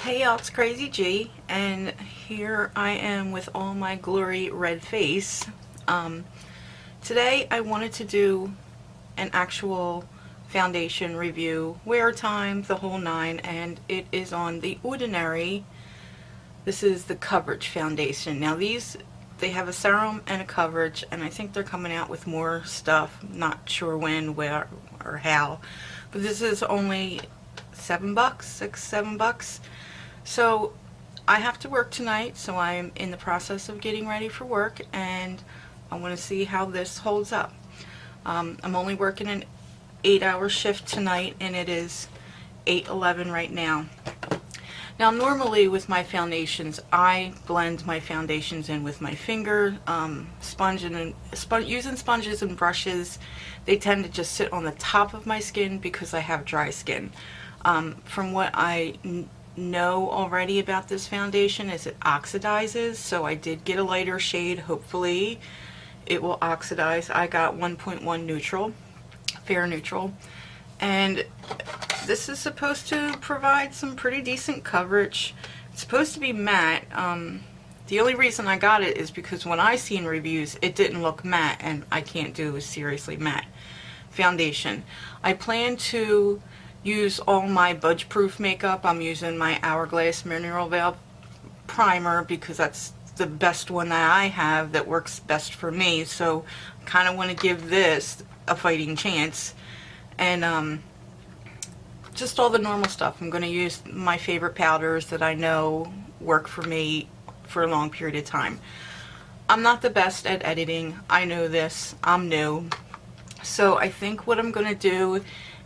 Hey y'all, it's Krazi G, and here I am with all my glory red face. Today I wanted to do an actual foundation review, wear time, the whole nine, and it is on the Orinary. This is the coverage foundation. Now they have a serum and a coverage, and I think they're coming out with more stuff. Not sure when, where, or how, but this is only $7, $6-7. So I have to work tonight, so I'm in the process of getting ready for work, and I want to see how this holds up. I'm only working an 8-hour shift tonight, and it is 8:11 right now. Now normally with my foundations, I blend my foundations in with my finger, using sponges and brushes. They tend to just sit on the top of my skin because I have dry skin. From what I know already about this foundation is it oxidizes, so I did get a lighter shade. Hopefully it will oxidize. I got 1.1 neutral, fair neutral, and this is supposed to provide some pretty decent coverage. It's supposed to be matte. The only reason I got it is because when I seen reviews it didn't look matte, and I can't do a seriously matte foundation. I plan to use all my budge proof makeup. I'm using my Hourglass Mineral Veil primer because that's the best one that I have that works best for me, so I kind of want to give this a fighting chance. And just all the normal stuff. I'm going to use my favorite powders that I know work for me for a long period of time. I'm not the best at editing, I know this, I'm new, so I think what I'm going to do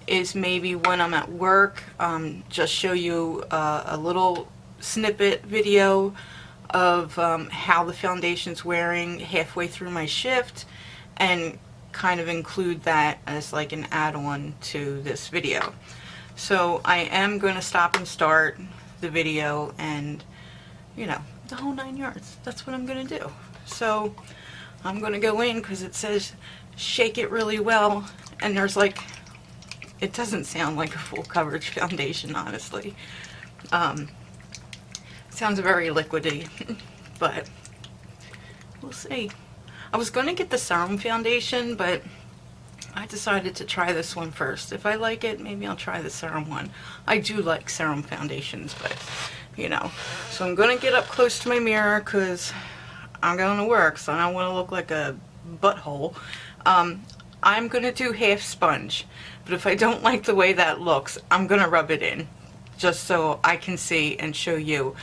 is maybe when I'm at work, just show you a little snippet video of how the foundation's wearing halfway through my shift, and kind of include that as like an add-on to this video. So I am going to stop and start the video, and you know, the whole 9 yards. That's what I'm going to do. So I'm going to go in because it says shake it really well, and there's like, it doesn't sound like a full coverage foundation, honestly. Sounds very liquidy, but we'll see. I was going to get the serum foundation, but I decided to try this one first. If I like it, maybe I'll try the serum one. I do like serum foundations, but you know. So I'm going to get up close to my mirror because I'm going to work, so I don't want to look like a butthole. I'm going to do half sponge, but if I don't like the way that looks, I'm going to rub it in just so I can see and show you.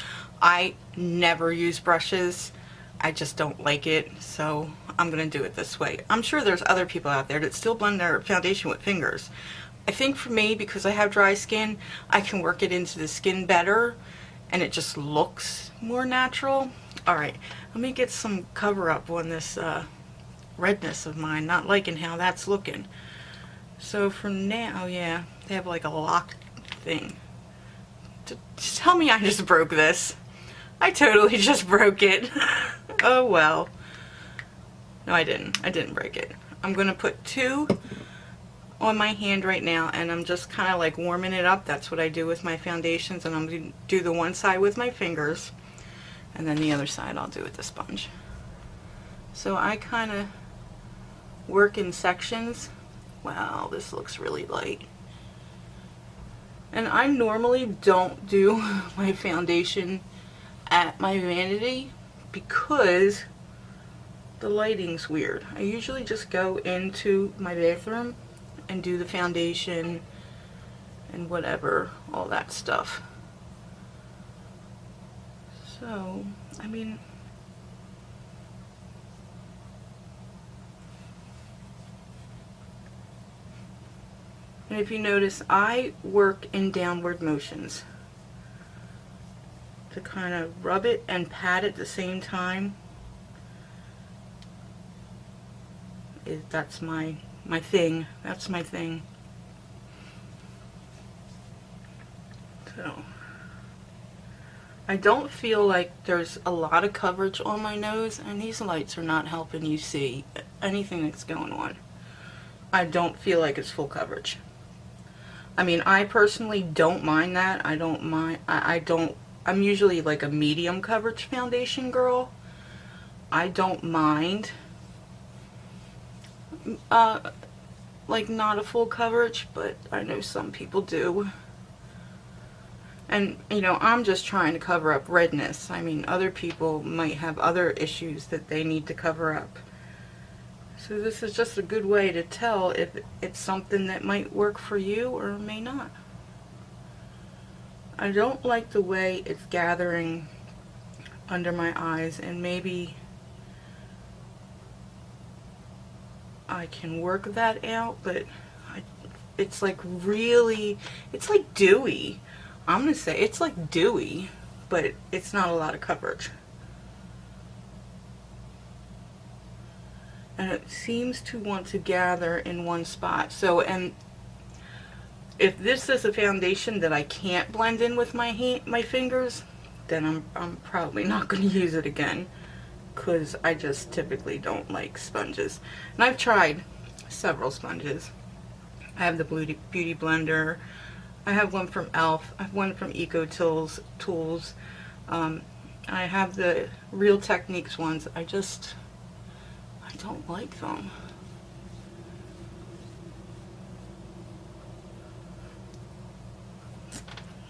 I never use brushes. I just don't like it, so I'm going to do it this way. I'm sure there's other people out there that still blend their foundation with fingers. I think for me, because I have dry skin, I can work it into the skin better, and it just looks more natural. Alright, let me get some cover up on this redness of mine. Not liking how that's looking. So for now, yeah, they have like a lock thing. Just tell me I just broke this. I totally just broke it. Oh well. No, I didn't. I didn't break it. I'm going to put 2 on my hand right now, and I'm just kind of like warming it up. That's what I do with my foundations, and I'm going to do the one side with my fingers, and then the other side I'll do with the sponge. So I kind of work in sections. Wow, this looks really light. And I normally don't do my foundation at my vanity because the lighting's weird. I usually just go into my bathroom and do the foundation and whatever, all that stuff. So, I mean, and if you notice, I work in downward motions to kind of rub it and pat at the same time. That's my thing. That's my thing. So I don't feel like there's a lot of coverage on my nose, and these lights are not helping you see anything that's going on. I don't feel like it's full coverage. I mean, I personally don't mind that. I don't I'm usually like a medium coverage foundation girl. I don't mind like not a full coverage, but I know some people do. And you know, I'm just trying to cover up redness. I mean, other people might have other issues that they need to cover up. So this is just a good way to tell if it's something that might work for you or may not. I don't like the way it's gathering under my eyes, and maybe I can work that out, but it's like really, it's like dewy. I'm gonna say it's like dewy, but it's not a lot of coverage. And it seems to want to gather in one spot. So, and if this is a foundation that I can't blend in with my fingers, then I'm probably not going to use it again, because I just typically don't like sponges. And I've tried several sponges. I have the Beauty Blender. I have one from e.l.f. I have one from Eco Tools. I have the Real Techniques ones. I don't like them.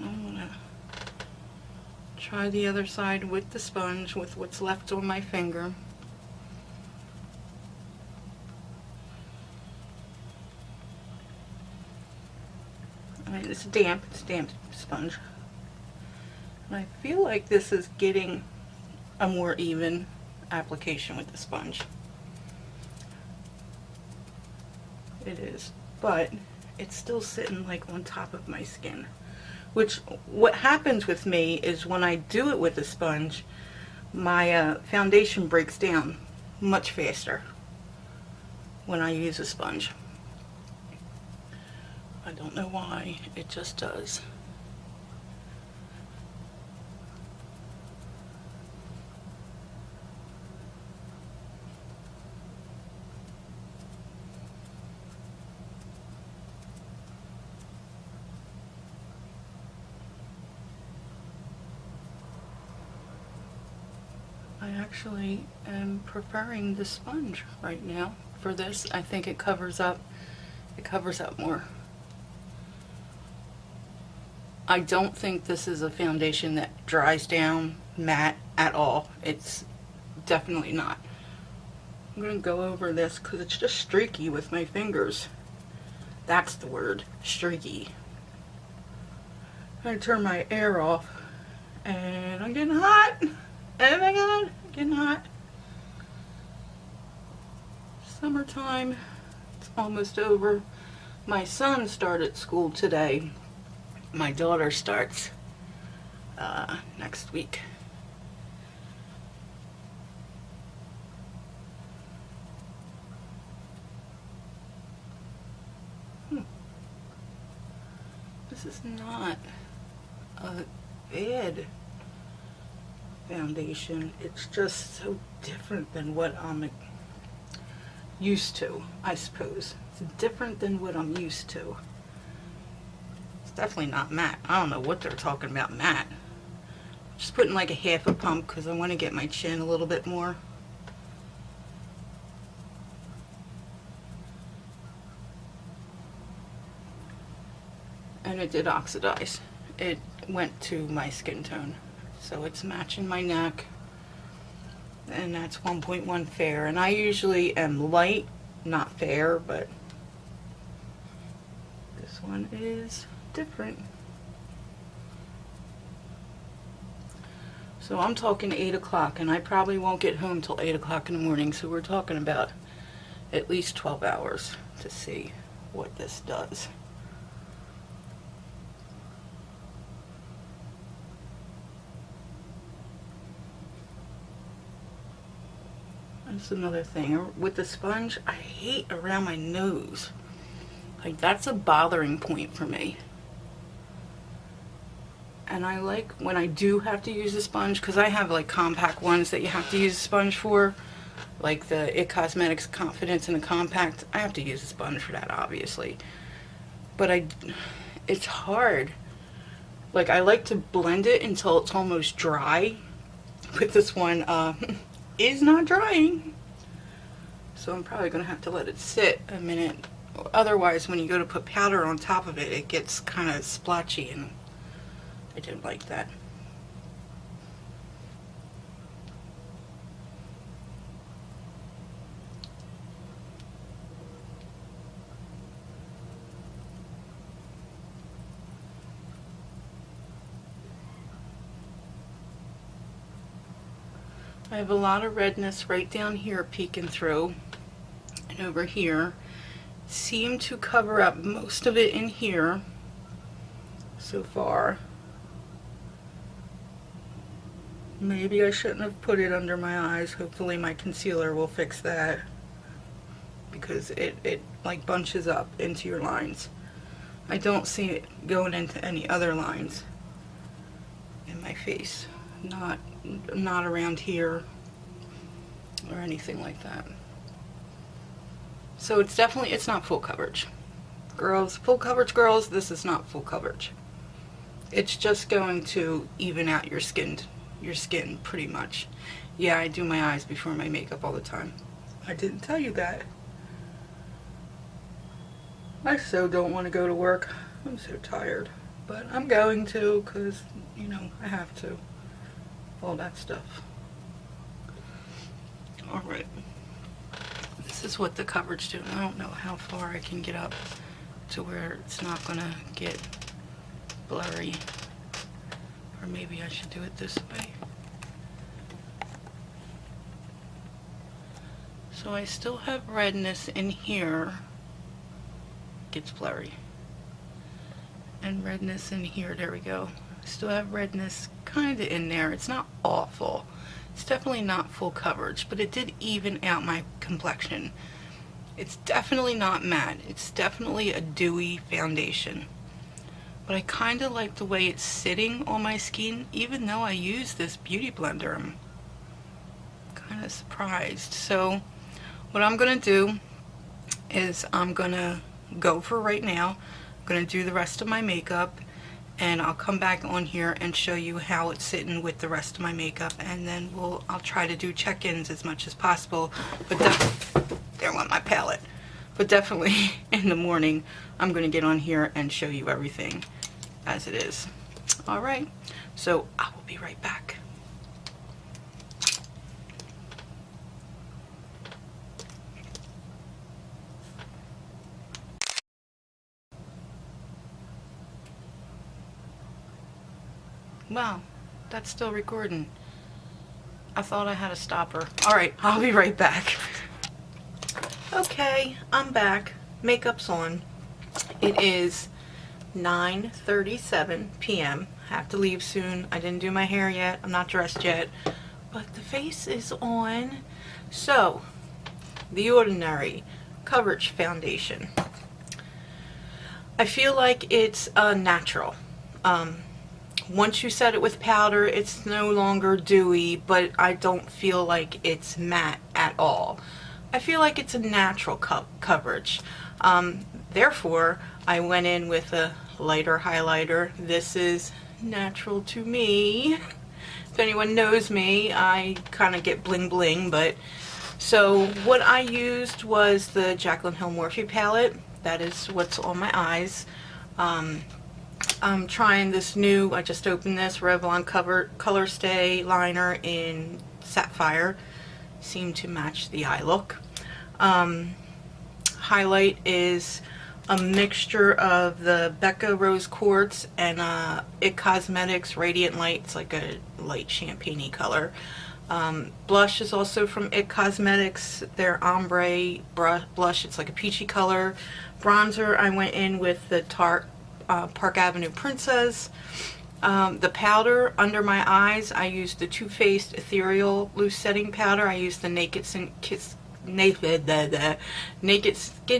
I'm gonna try the other side with the sponge, with what's left on my finger. I mean, it's damp sponge. And I feel like this is getting a more even application with the sponge. It is, but it's still sitting like on top of my skin. Which, what happens with me is when I do it with a sponge, my foundation breaks down much faster when I use a sponge. I don't know why, it just does. I actually am preferring the sponge right now for this. I think it covers up more. I don't think this is a foundation that dries down matte at all. It's definitely not. I'm going to go over this because it's just streaky with my fingers. That's the word, streaky. I'm going to turn my air off, and I'm getting hot. Oh my god, getting hot. Summertime, it's almost over. My son started school today. My daughter starts next week. This is not a bad foundation. It's just so different than what I'm used to, I suppose. It's different than what I'm used to. It's definitely not matte. I don't know what they're talking about matte. Just putting like a half a pump because I want to get my chin a little bit more. And it did oxidize. It went to my skin tone. So it's matching my neck, and that's 1.1 fair. And I usually am light, not fair, but this one is different. So I'm talking 8 o'clock, and I probably won't get home till 8 o'clock in the morning, so we're talking about at least 12 hours to see what this does. That's another thing. With the sponge, I hate around my nose. Like, that's a bothering point for me. And I like when I do have to use a sponge, because I have like compact ones that you have to use a sponge for. Like the It Cosmetics Confidence in the Compact. I have to use a sponge for that, obviously. But it's hard Like, I like to blend it until it's almost dry. But this one is not drying. So I'm probably going to have to let it sit a minute. Otherwise, when you go to put powder on top of it, it gets kind of splotchy, and I didn't like that. I have a lot of redness right down here peeking through, and over here. Seem to cover up most of it in here so far. Maybe I shouldn't have put it under my eyes. Hopefully my concealer will fix that, because it like bunches up into your lines. I don't see it going into any other lines in my face. Not around here or anything like that. So it's definitely, it's not full coverage. Girls, full coverage girls, this is not full coverage. It's just going to even out your skin pretty much. Yeah, I do my eyes before my makeup all the time. I didn't tell you that. I so don't want to go to work. I'm so tired. But I'm going to, because, you know, I have to. All that stuff. Alright. This is what the coverage do. I don't know how far I can get up to where it's not going to get blurry. Or maybe I should do it this way. So I still have redness in here. Gets blurry. And redness in here. There we go. Still have redness kind of in there. It's not awful. It's definitely not full coverage, but it did even out my complexion. It's definitely not matte. It's definitely a dewy foundation. But I kind of like the way it's sitting on my skin, even though I use this beauty blender. I'm kind of surprised. So what I'm going to do is I'm going to go for right now. I'm going to do the rest of my makeup, and I'll come back on here and show you how it's sitting with the rest of my makeup, and then I'll try to do check-ins as much as possible. But there went my palette. But definitely in the morning I'm going to get on here and show you everything as it is. Alright, so I will be right back. Wow, that's still recording. I thought I had a stopper. Alright, I'll be right back. Okay, I'm back. Makeup's on. It is 9:37 p.m. I have to leave soon. I didn't do my hair yet. I'm not dressed yet. But the face is on. So, the Orinary Coverage Foundation. I feel like it's natural. Once you set it with powder, it's no longer dewy, but I don't feel like it's matte at all. I feel like it's a natural coverage. Therefore, I went in with a lighter highlighter. This is natural to me. If anyone knows me, I kind of get bling bling, but so what I used was the Jaclyn Hill Morphe palette. That is what's on my eyes. I'm trying this new, I just opened this, Revlon Color Stay liner in Sapphire. Seem to match the eye look. Highlight is a mixture of the Becca Rose Quartz and IT Cosmetics Radiant Light. It's like a light champagne-y color. Blush is also from IT Cosmetics, their ombre blush. It's like a peachy color. Bronzer, I went in with the Tarte Park Avenue Princess. The powder under my eyes, I used the Too Faced Ethereal Loose Setting Powder. I used the Naked Skin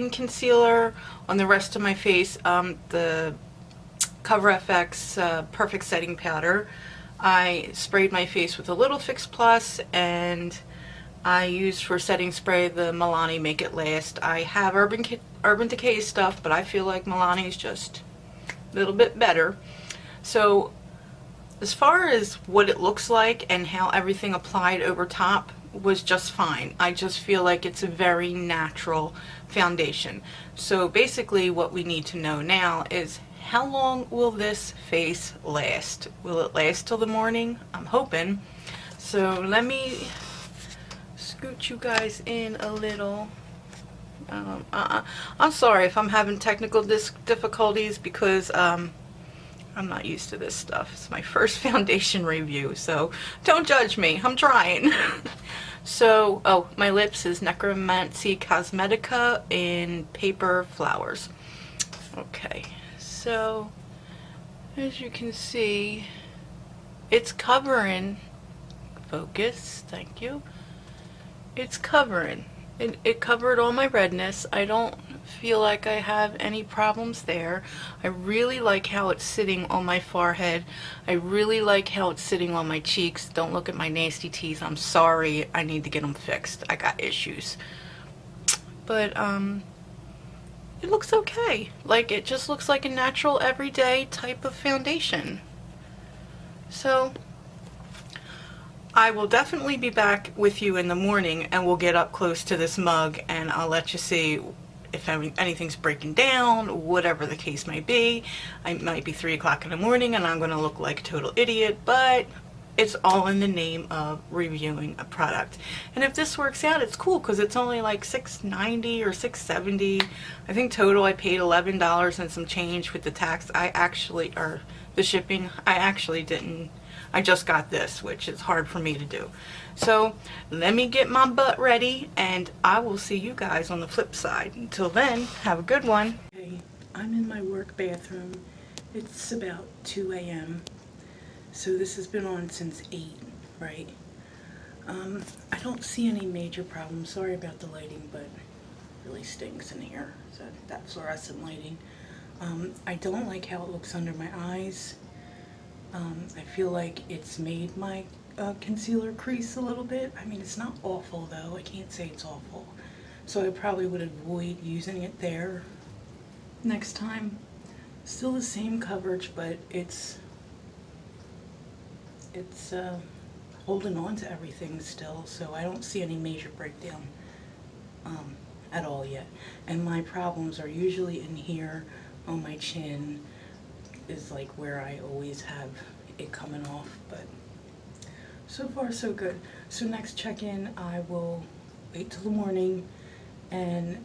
Concealer. On the rest of my face, the Cover FX Perfect Setting Powder. I sprayed my face with a little Fix Plus, and I used for setting spray the Milani Make It Last. I have Urban Decay stuff, but I feel like Milani is just a little bit better. So as far as what it looks like and how everything applied over top was just fine. I just feel like it's a very natural foundation. So basically what we need to know now is, how long will this face last? Will it last till the morning? I'm hoping. So let me scoot you guys in a little. I'm sorry if I'm having technical difficulties because I'm not used to this stuff. It's my first foundation review, so don't judge me. I'm trying. So, oh, my lips is Necromancy Cosmetica in Paper Flowers. Okay, so as you can see, it's covering. Focus, thank you. It's covering. It covered all my redness. I don't feel like I have any problems there. I really like how it's sitting on my forehead. I really like how it's sitting on my cheeks. Don't look at my nasty teeth. I'm sorry. I need to get them fixed. I got issues. But it looks okay. Like, it just looks like a natural everyday type of foundation. So I will definitely be back with you in the morning and we'll get up close to this mug and I'll let you see if anything's breaking down, whatever the case may be. It might be 3 o'clock in the morning and I'm going to look like a total idiot, but it's all in the name of reviewing a product. And if this works out, it's cool because it's only like $6.90 or $6.70. I think total I paid $11 and some change with the tax. Or the shipping. I just got this, which is hard for me to do. So let me get my butt ready and I will see you guys on the flip side. Until then, have a good one. Okay, I'm in my work bathroom. It's about 2 a.m. So this has been on since 8, right? I don't see any major problems. Sorry about the lighting, but it really stinks in here. So that fluorescent lighting. I don't like how it looks under my eyes. I feel like it's made my concealer crease a little bit. I mean, it's not awful though. I can't say it's awful. So I probably would avoid using it there next time. Still the same coverage, but it's holding on to everything still. So I don't see any major breakdown at all yet. And my problems are usually in here on my chin. Is like where I always have it coming off, but so far so good. So next check-in I will wait till the morning and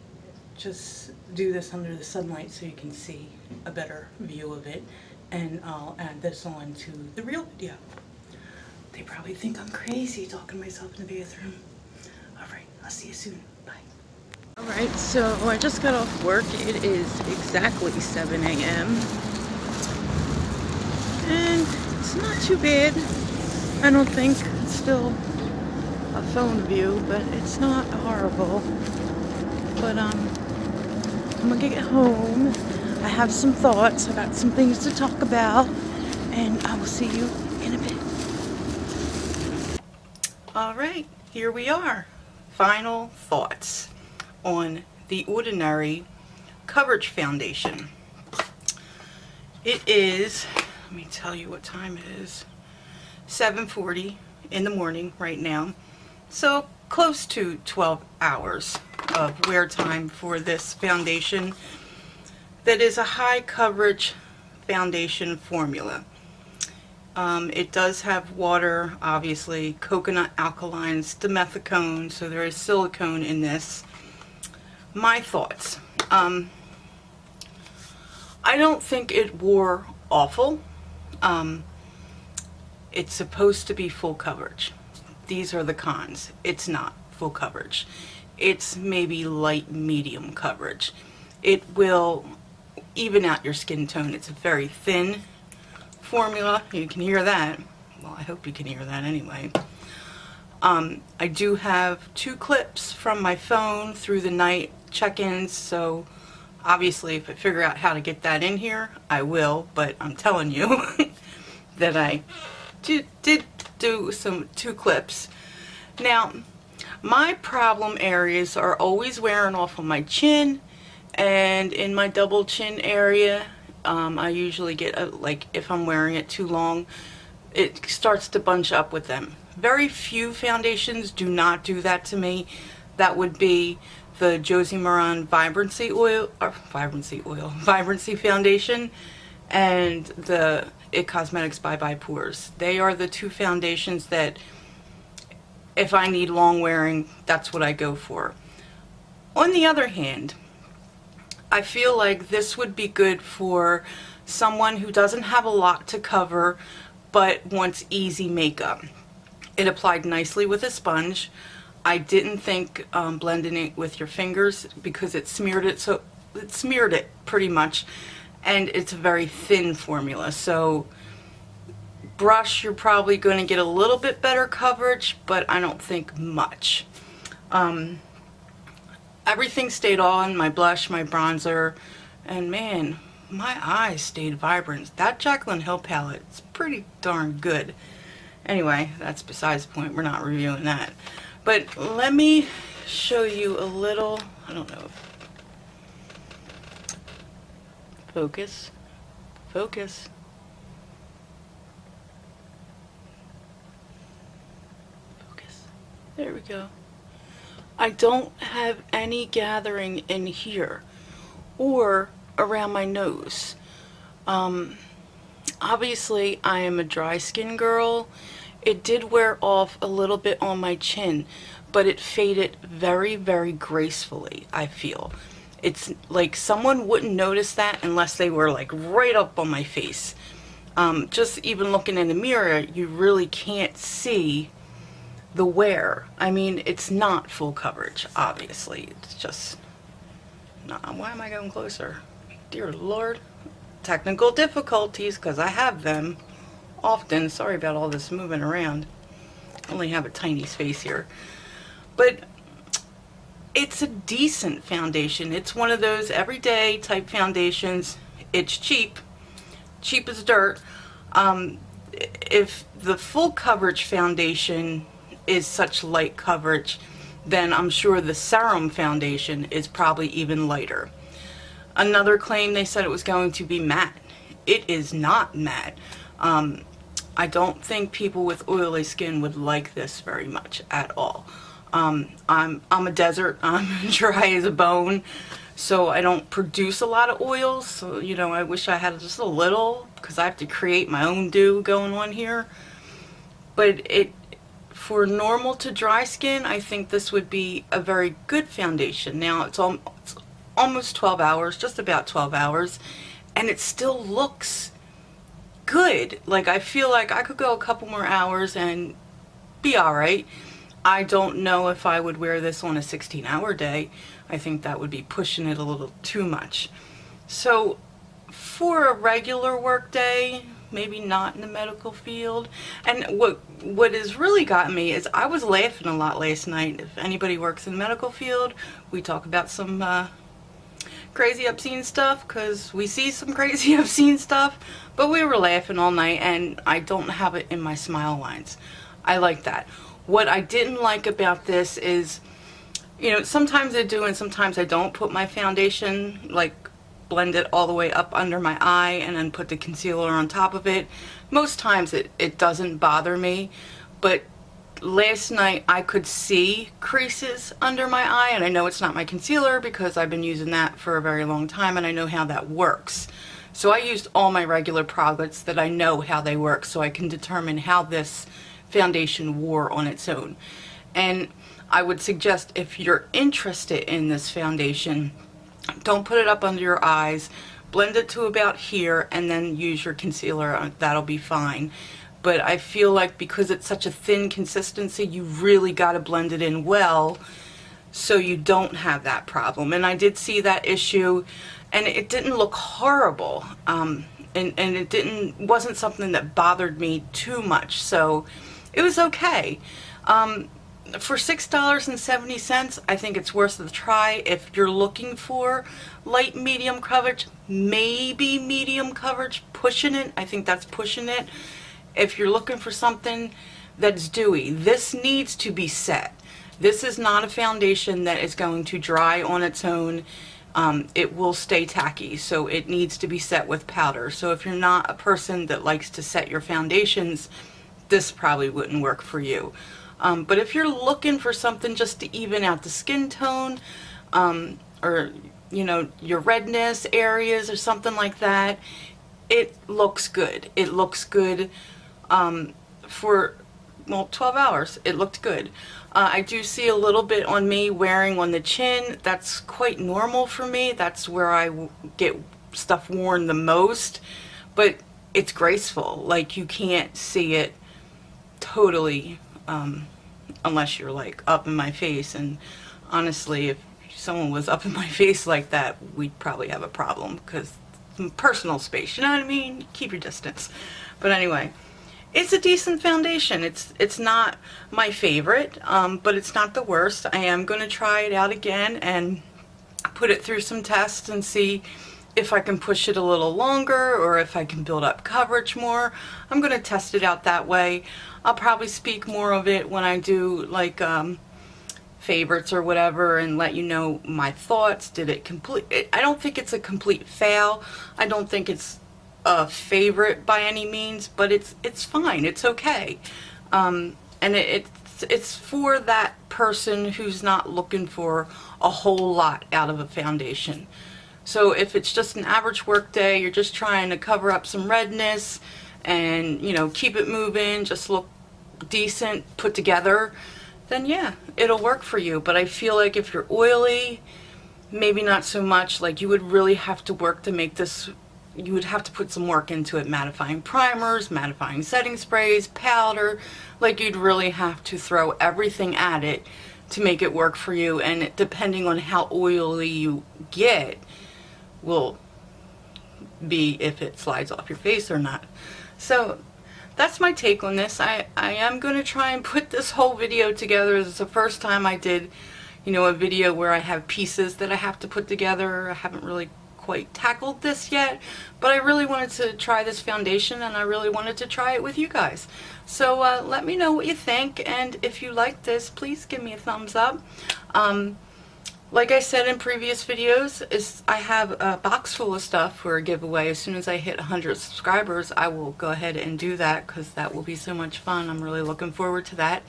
just do this under the sunlight so you can see a better view of it, and I'll add this on to the real video. They probably think I'm crazy talking to myself in the bathroom. Alright, I'll see you soon. Bye. Alright, so I just got off work. It is exactly 7 a.m. and it's not too bad. I don't think it's still a phone view, but it's not horrible. But I'm gonna get home. I have some thoughts. I got some things to talk about, and I will see you in a bit. All right, here we are. Final thoughts on the Orinary Coverage Foundation. It is, let me tell you what time it is, 7:40 in the morning right now. So close to 12 hours of wear time for this foundation that is a high coverage foundation formula. It does have water, obviously, coconut alkalines, dimethicone, so there is silicone in this. My thoughts. I don't think it wore awful. It's supposed to be full coverage. These are the cons. It's not full coverage. It's maybe light medium coverage. It will even out your skin tone. It's a very thin formula. You can hear that. Well, I hope you can hear that anyway. I do have 2 clips from my phone through the night check-ins, so obviously if I figure out how to get that in here, I will, but I'm telling you that I did do 2 clips. Now, my problem areas are always wearing off on my chin and in my double chin area I usually get, like, if I'm wearing it too long, it starts to bunch up with them. Very few foundations do not do that to me. That would be the Josie Maran Vibrancy Foundation and the It Cosmetics Bye Bye Pores. They are the two foundations that, if I need long wearing, that's what I go for. On the other hand, I feel like this would be good for someone who doesn't have a lot to cover but wants easy makeup. It applied nicely with a sponge. I didn't think blending it with your fingers, because it smeared it, so it smeared it pretty much, and it's a very thin formula. So brush, you're probably going to get a little bit better coverage, but I don't think much. Everything stayed on, my blush, my bronzer, and man, my eyes stayed vibrant. That Jaclyn Hill palette is pretty darn good. Anyway, that's besides the point. We're not reviewing that. But let me show you a little, I don't know. Focus. Focus. Focus. There we go. I don't have any gathering in here or around my nose. Obviously I am a dry skin girl. It did wear off a little bit on my chin, but it faded very, very gracefully, I feel. It's like someone wouldn't notice that unless they were like right up on my face. Just even looking in the mirror, you really can't see the wear. I mean, it's not full coverage, obviously. It's just not. Why am I going closer? Dear Lord. Technical difficulties, because I have them often. Sorry about all this moving around. I only have a tiny space here. But it's a decent foundation. It's one of those everyday type foundations. It's cheap. Cheap as dirt. If the full coverage foundation is such light coverage, then I'm sure the serum foundation is probably even lighter. Another claim, they said it was going to be matte. It is not matte. I don't think people with oily skin would like this very much at all. I'm a desert. I'm dry as a bone, so I don't produce a lot of oils. So, you know, I wish I had just a little, because I have to create my own dew going on here. But for normal to dry skin, I think this would be a very good foundation. Now, it's almost 12 hours, just about 12 hours, and it still looks good. Like, I feel like I could go a couple more hours and be alright. I don't know if I would wear this on a 16-hour day. I think that would be pushing it a little too much. So for a regular work day, maybe not in the medical field. And what has really gotten me is I was laughing a lot last night. If anybody works in the medical field, we talk about some crazy obscene stuff, because we see some crazy obscene stuff, but we were laughing all night, and I don't have it in my smile lines. I like that. What I didn't like about this is, you know, sometimes I do and sometimes I don't put my foundation, like blend it all the way up under my eye and then put the concealer on top of it. Most times it doesn't bother me, but last night I could see creases under my eye, and I know it's not my concealer because I've been using that for a very long time and I know how that works. So I used all my regular products that I know how they work, so I can determine how this foundation wore on its own. And I would suggest, if you're interested in this foundation, don't put it up under your eyes. Blend it to about here and then use your concealer. That'll be fine. But I feel like because it's such a thin consistency, you really got to blend it in well so you don't have that problem. And I did see that issue, and it didn't look horrible. And it wasn't something that bothered me too much, so it was okay. For $6.70, I think it's worth the try. If you're looking for light medium coverage, maybe medium coverage, pushing it, I think that's pushing it. If you're looking for something that's dewy, this needs to be set. This is not a foundation that is going to dry on its own. it will stay tacky, so it needs to be set with powder. So if you're not a person that likes to set your foundations, this probably wouldn't work for you. But if you're looking for something just to even out the skin tone, or you know, your redness areas or something like that, it looks good. It looks good for, well, 12 hours. It looked good. I do see a little bit on me wearing on the chin. That's quite normal for me. That's where I get stuff worn the most. But it's graceful. Like, you can't see it totally unless you're like up in my face. And honestly, if someone was up in my face like that, we'd probably have a problem, because personal space, you know what I mean? Keep your distance. But anyway, it's a decent foundation. It's not my favorite, but it's not the worst. I am going to try it out again and put it through some tests and see if I can push it a little longer or if I can build up coverage more. I'm going to test it out that way. I'll probably speak more of it when I do like favorites or whatever, and let you know my thoughts. Did it complete? I don't think it's a complete fail. I don't think it's a favorite by any means, but it's fine. It's okay. And it's for that person who's not looking for a whole lot out of a foundation. So if it's just an average work day, you're just trying to cover up some redness and, you know, keep it moving, just look decent, put together, then yeah, it'll work for you. But I feel like if you're oily, maybe not so much. Like, you would really have to work to make this, you would have to put some work into it. Mattifying primers, mattifying setting sprays, powder. Like, you'd really have to throw everything at it to make it work for you. And depending on how oily you get will be if it slides off your face or not. So that's my take on this. I am going to try and put this whole video together. This is the first time I did, you know, a video where I have pieces that I have to put together. I haven't really quite tackled this yet, but I really wanted to try this foundation, and I really wanted to try it with you guys. So let me know what you think, and if you like this, please give me a thumbs up. Like I said in previous videos, I have a box full of stuff for a giveaway. As soon as I hit 100 subscribers, I will go ahead and do that, because that will be so much fun. I'm really looking forward to that.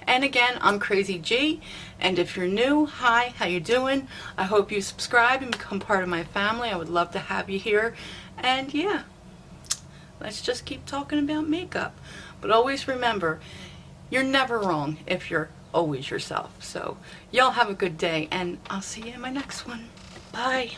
And again, I'm Krazi G, and if you're new, hi, how you doing? I hope you subscribe and become part of my family. I would love to have you here. And yeah, let's just keep talking about makeup. But always remember, you're never wrong if you're always yourself. So y'all have a good day, and I'll see you in my next one. Bye.